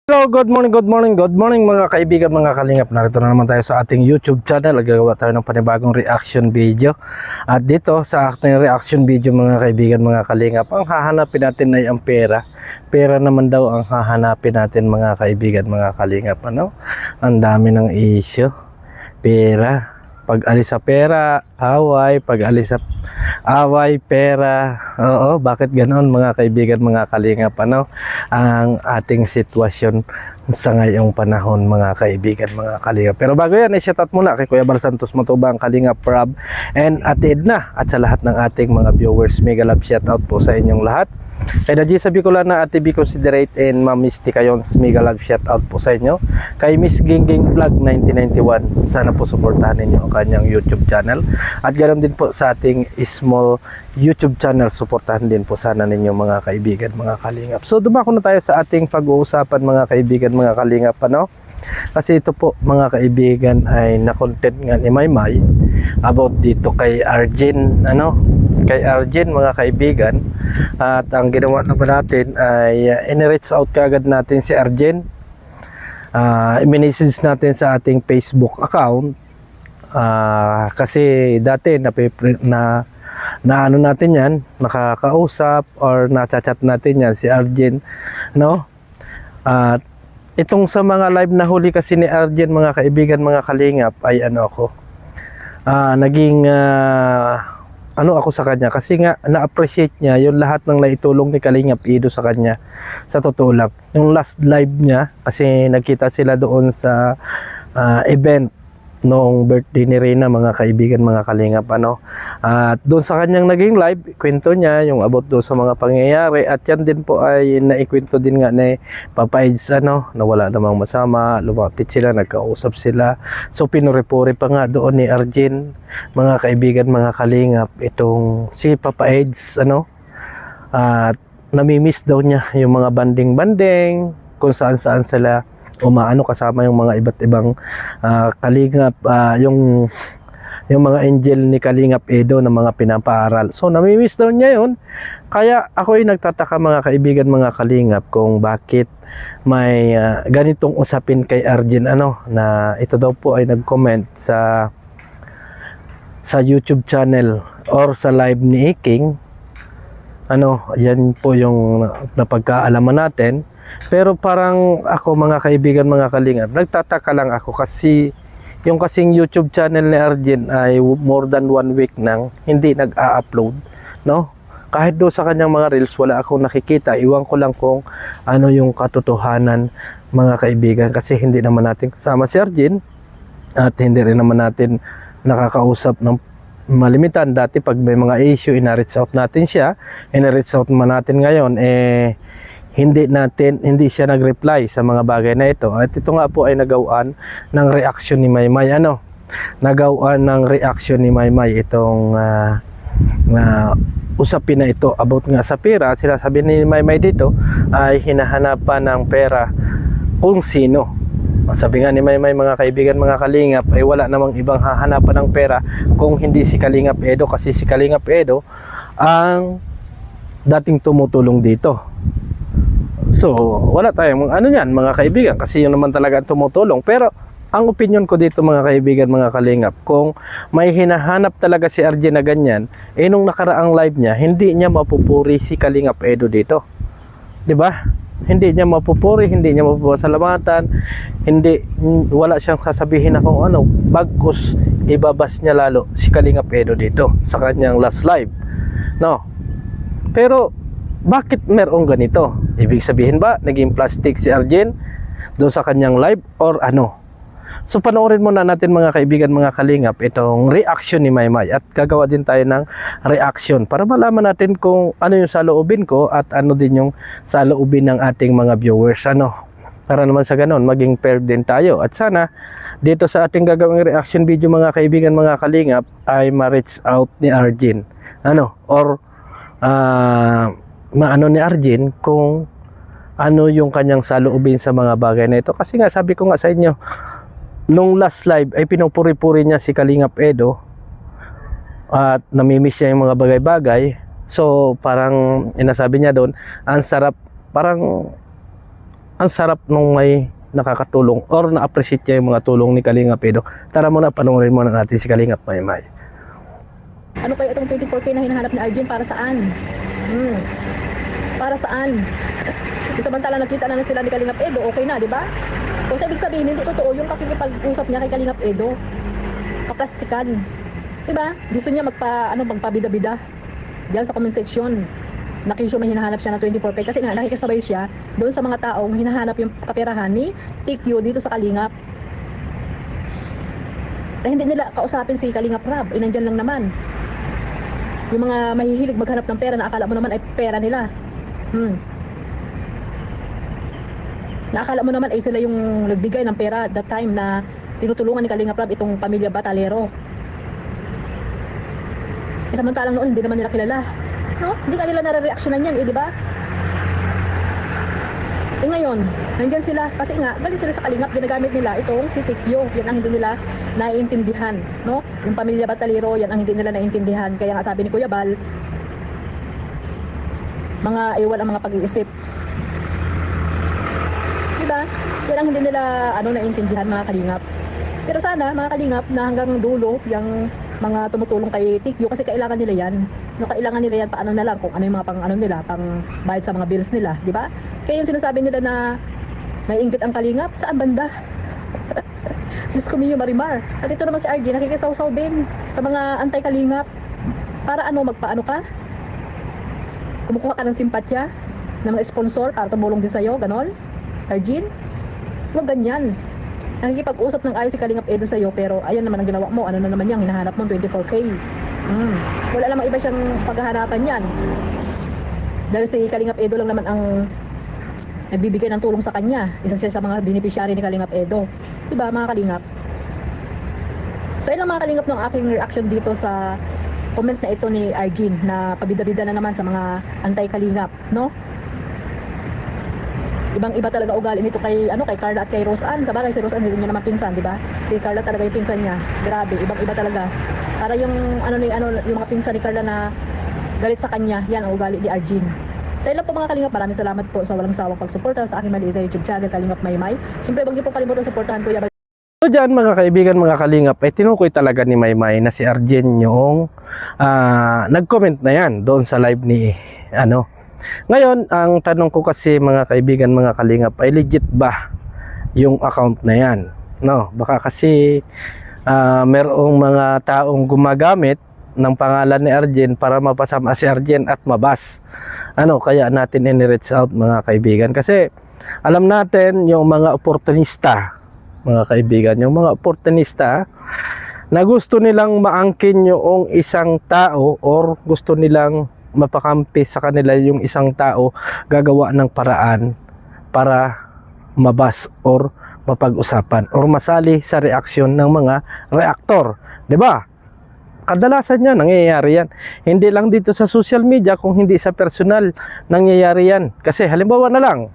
Hello, good morning mga kaibigan, mga kalingap. Narito na naman tayo sa ating YouTube channel. Gagawa tayo ng panibagong reaction video. At dito sa ating reaction video mga kaibigan, mga kalingap, ang hahanapin natin ay ang pera. Pera naman daw ang hahanapin natin mga kaibigan, mga kalingap. Ano? Ang dami ng issue. Pera. Pag alis sa pera, away. Pag alis sa away, pera. Oo, bakit ganoon mga kaibigan, mga kalingap? Ano ang ating sitwasyon sa ngayong panahon mga kaibigan, mga kalingap? Pero bago yan, i-shoutout muna kay Kuya Bal Santos Matubang, Kalingap Rob, and Ate Edna, at sa lahat ng ating mga viewers. Mega love shoutout po sa inyong lahat. Kay Naji sa Bicolana, Ate B Considerate, and Ma'am Misty Kayons, mega love shoutout po sa inyo. Kay Miss Gingging Vlog 1991, sana po suportahan ninyo ang kanyang YouTube channel. At ganoon din po sa ating small YouTube channel, suportahan din po sana ninyo mga kaibigan, mga kalingap. So dumako na tayo sa ating pag-uusapan mga kaibigan, mga kalingap, ano? Kasi ito po mga kaibigan ay na-content nga ni Maymay about dito kay Arjen, ano? Kay Arjen mga kaibigan. At ang ginawa naman natin ay in-reach out kaagad natin si Arjen. I-message natin sa ating Facebook account. Kasi dati na ano natin yan, nakakausap or na-chat natin yan si Arjen, no? At itong sa mga live na huli kasi ni Arjen mga kaibigan, mga kalingap, ay ano ako, naging ano ako sa kanya, kasi nga na-appreciate niya yung lahat ng naitulong ni Kalingap Edo sa kanya. Sa totoo lang, yung last live niya, kasi nagkita sila doon sa event noong birthday ni Reyna mga kaibigan, mga kalingap, ano. At doon sa kanyang naging live, kwento niya yung about doon sa mga pangyayari, at yan din po ay naikwento din nga ni Papa Eds, ano, na wala namang masama, lumapit sila, nagkausap sila. So pinuripuri pa nga doon ni Arjen mga kaibigan, mga kalingap, itong si Papa Eds, ano. At namimiss daw niya yung mga banding-banding, kung saan-saan sila umaano kasama yung mga iba't ibang kalingap, yung mga angel ni Kalingap Edo na mga pinapaaral. So namimiss daw niya yun. Kaya ako ay nagtataka mga kaibigan, mga kalingap, kung bakit may ganitong usapin kay Arjen, ano, na ito daw po ay nag-comment sa YouTube channel or sa live ni King. Ano, yan po yung napagkaalaman natin. Pero parang ako mga kaibigan, mga kalingap, nagtataka lang ako kasi yung kasing YouTube channel ni Arjen ay more than 1 week nang hindi nag-a-upload, no? Kahit do sa kanyang mga reels, wala akong nakikita. Iwan ko lang kung ano yung katotohanan mga kaibigan, kasi hindi naman natin kasama si Arjen at hindi rin naman natin nakakausap ng malimitan. Dati pag may mga issue, ina-reach out natin siya, ina-reach out naman natin ngayon, hindi siya nag-reply sa mga bagay na ito. At ito nga po ay nagawaan ng reaction ni Maymay, ano, nagawaan ng reaction ni Maymay itong usapin na ito about nga sa pera. Sinasabi ni Maymay dito ay hinahanapan ng pera kung sino. Sabi nga ni Maymay, mga kaibigan, mga kalingap, ay wala namang ibang hahanapan ng pera kung hindi si Kalingap Edo, kasi si Kalingap Edo ang dating tumutulong dito. So, wala tayong ano yan mga kaibigan, kasi yun naman talaga ang tumutulong. Pero, ang opinion ko dito mga kaibigan, mga kalingap, kung may hinahanap talaga si Arjen na ganyan, nung nakaraang live niya, hindi niya mapupuri si Kalingap Edo dito. 'Di ba? Hindi niya mapupuri, hindi niya mapapasalamatan, wala siyang sasabihin na kung ano, bagkus ibabas niya lalo si Kalingap Edo dito sa kanyang last live, no? Pero bakit merong ganito? Ibig sabihin ba naging plastic si Arjen doon sa kanyang live or ano? So panoorin muna natin mga kaibigan, mga kalingap, itong reaction ni Maymay, at gagawa din tayo ng reaction para malaman natin kung ano yung saloobin ko at ano din yung saloobin ng ating mga viewers, ano, para naman sa ganon maging fair din tayo. At sana dito sa ating gagawing reaction video mga kaibigan, mga kalingap, ay ma-reach out ni Arjen, ano, or maano ni Arjen kung ano yung kanyang saloobin sa mga bagay na ito. Kasi nga sabi ko nga sa inyo, nung last live ay pinupuri-puri niya si Kalingap Edo at namimiss niya yung mga bagay-bagay. So parang inasabi niya doon, ang sarap, parang ang sarap nung may nakakatulong or na-appreciate niya yung mga tulong ni Kalingap Edo. Tara muna, panoorin mo natin si Kalingap Maymay. Ano kaya itong 24K na hinahanap ni Arjen, para saan? Para saan? Samantala nakita na sila ni Kalingap Edo, okay na, di ba? O sa ibig sabihin, hindi totoo yung pakikipag-usap niya kay Kalingap Edo. Kaplastikan. Di ba? Gusto niya magpabida-bida diyan sa comment section. Nakisyo may hinahanap siya ng 24K kasi nakikisabay siya doon sa mga taong hinahanap yung kaperahan ni TQ dito sa Kalingap. Dahil hindi nila kausapin si Kalingap Rab, nandyan lang naman yung mga mahihilig maghanap ng pera na akala mo naman ay pera nila. Naakala mo naman ay sila yung nagbigay ng pera at that time na tinutulungan ni Kalingap Rab itong pamilya Batalero. Samantalang noon hindi naman nila kilala. No? Hindi ka nila nare-reactionan yan, di ba? Ngayon, nandyan sila kasi nga galit sila sa Kalingap, ginagamit nila itong si Tikyo. Yan ang hindi nila naiintindihan, no? Yung pamilya Batalero, yan ang hindi nila naiintindihan. Kaya nga sabi ni Kuya Bal, mga iwan ang mga pag-iisip. Di ba? Yan ang hindi nila naiintindihan, mga Kalingap. Pero sana mga Kalingap na hanggang dulo yung mga tumutulong kay Tikyo kasi kailangan nila yan. No, kailangan nila yan paano na lang kung ano yung mga pang bayad sa mga bills nila, di ba? Kaya yung sinasabi nila na naiinggit ang Kalingap, saan banda? Diyos ko miyo, Marimar. At ito naman si RJ, nakikisaw-saw din sa mga anti-Kalingap. Para magpaano ka? Kumukuha ka ng simpatya ng mga sponsor para tumulong din sa'yo, ganon? RJ? Huwag ganyan. Nakikipag-usap ng ayos si Kalingap Edo sa'yo, pero ayan naman ang ginawa mo. Ano na naman yan, hinahanap mo 24K. Wala namang iba siyang paghaharapan yan. Dahil si Kalingap Edo lang naman ang nagbibigay ng tulong sa kanya. Isa siya sa mga beneficiary ni Kalingap Edo. Diba mga Kalingap? So yun lang mga Kalingap ng aking reaction dito sa comment na ito ni Arjen na pabida-bida na naman sa mga anti-Kalingap, no? Ibang-iba talaga ugali nito kay Carla at kay Roseanne. Kabagay si Roseanne hindi niya naman pinsan, di ba? Si Carla talaga yung pinsan niya. Grabe, ibang-iba talaga. Para yung yung mga pinsan ni Carla na galit sa kanya, yan ang ugali ni Arjen. Sa ilan po mga Kalingap, maraming salamat po sa walang sawang pagsuporta sa aking maliit na YouTube channel, Kalingap Maymay. Siyempre, huwag niyo po kalimutan suportahan Kuya Bal. So dyan mga kaibigan, mga Kalingap, ay tinukoy talaga ni Maymay na si Arjen yung nag-comment na yan doon sa live ni Ngayon, ang tanong ko kasi mga kaibigan, mga Kalingap, ay legit ba yung account na yan? No, baka kasi merong mga taong gumagamit ng pangalan ni Arjen para mapasama si Arjen at mabas. Kaya natin in-reach out mga kaibigan. Kasi alam natin yung mga oportunista, mga kaibigan, yung mga oportunista na gusto nilang maangkin yung isang tao or gusto nilang mapakampi sa kanila yung isang tao, gagawa ng paraan para mabas or mapag-usapan or masali sa reaksyon ng mga reaktor, 'di ba? Kadalasan yan, nangyayari yan. Hindi lang dito sa social media, kung hindi sa personal, nangyayari yan. Kasi halimbawa na lang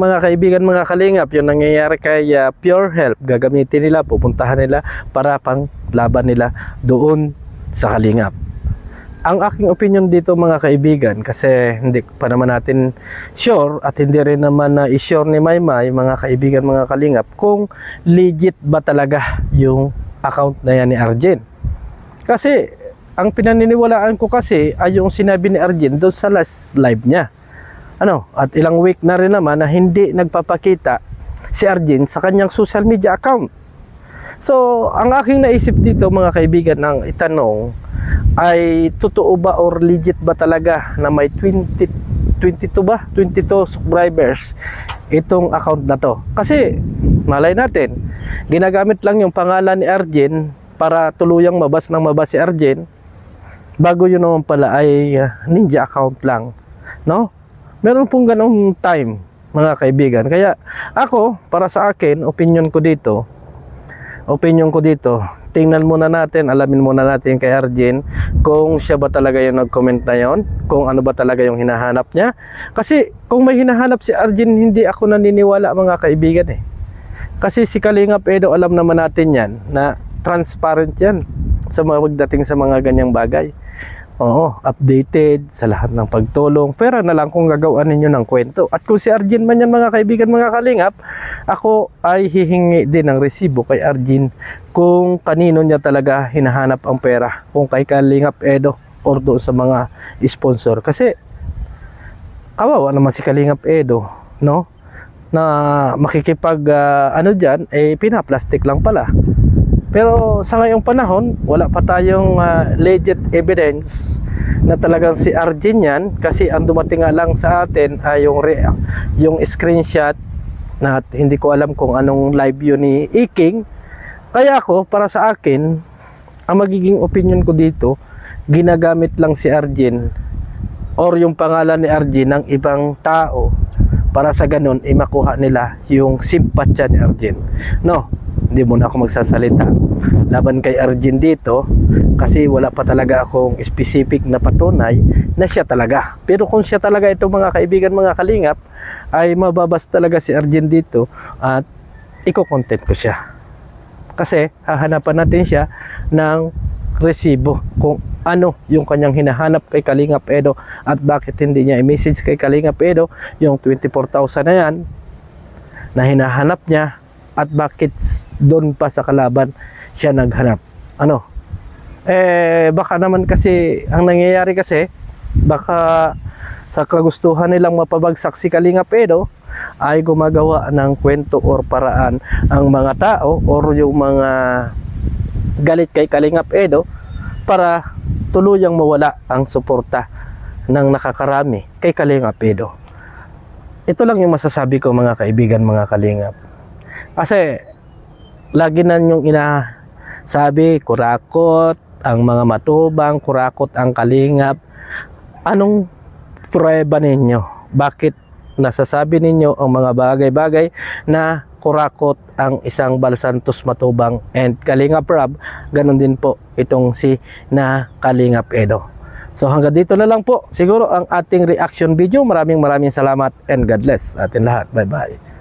mga kaibigan, mga Kalingap, yung nangyayari kay Pure Health, gagamitin nila, pupuntahan nila para pang laban nila doon sa Kalingap. Ang aking opinion dito mga kaibigan, kasi hindi pa naman natin sure at hindi rin naman na i-sure ni Maymay, mga kaibigan, mga Kalingap, kung legit ba talaga yung account na yan ni Arjen. Kasi ang pinaniniwalaan ko kasi ay yung sinabi ni Arjen doon sa last live niya. At ilang week na rin naman na hindi nagpapakita si Arjen sa kanyang social media account. So, ang aking naisip dito mga kaibigan ng itanong ay totoo ba or legit ba talaga na may 22 subscribers itong account na to. Kasi malay natin, ginagamit lang yung pangalan ni Arjen para tuluyang mabas si Arjen, bago yun naman pala ay ninja account lang, no? Meron pong ganong time mga kaibigan. Kaya ako, para sa akin, opinion ko dito, tingnan muna natin, alamin muna natin kay Arjen kung siya ba talaga yung nag-comment na yon, kung ano ba talaga yung hinahanap niya. Kasi kung may hinahanap si Arjen, hindi ako naniniwala mga kaibigan Kasi si Kalingap Edo, alam naman natin yan na transparent yan sa mga pagdating sa mga ganyang bagay. Oo, updated sa lahat ng pagtulong. Pera na lang kung gagawin ninyo ng kwento. At kung si Arjun man yan mga kaibigan, mga kalingap, ako ay hihingi din ng resibo kay Arjun kung kanino niya talaga hinahanap ang pera. Kung kay Kalingap Edo or doon sa mga sponsor. Kasi kawawa naman si Kalingap Edo, no? Na makikipag ano dyan, pinaplastic lang pala. Pero sa ngayong panahon, wala pa tayong legit evidence na talagang si Arjun yan, kasi ang dumating nga lang sa atin ay yung screenshot na hindi ko alam kung anong live yun ni Iking. Kaya ako, para sa akin, ang magiging opinion ko dito, ginagamit lang si Arjun or yung pangalan ni Arjun ng ibang tao para sa ganun makuha nila yung simpatya ni Arjun. No, hindi muna ako magsasalita laban kay Arjun dito kasi wala pa talaga akong specific na patunay na siya talaga. Pero kung siya talaga, ito mga kaibigan, mga kalingap, ay mababas talaga si Arjun dito at iko-content ko siya. Kasi hahanapan natin siya ng resibo kung ano yung kanyang hinahanap kay Kalingap Edo at bakit hindi niya i-message kay Kalingap Edo yung 24,000 na yan na hinahanap niya at bakit doon pa sa kalaban siya naghanap. Ano? Baka naman kasi ang nangyayari kasi baka sa kagustuhan nilang mapabagsak si Kalingap Edo ay gumagawa ng kwento or paraan ang mga tao or yung mga galit kay Kalingap Edo para tuluyang mawala ang suporta ng nakakarami kay Kalingap Edo. Ito lang yung masasabi ko mga kaibigan, mga kalingap. Kasi lagi na yung sabi, kurakot ang mga matubang, kurakot ang kalingap. Anong pruweba ninyo? Bakit nasasabi ninyo ang mga bagay-bagay na kurakot ang isang Balsantos matubang and Kalingap Rob? Ganon din po itong si na Kalingap Edo. So hanggang dito na lang po siguro ang ating reaction video. Maraming salamat and God bless atin lahat. Bye bye.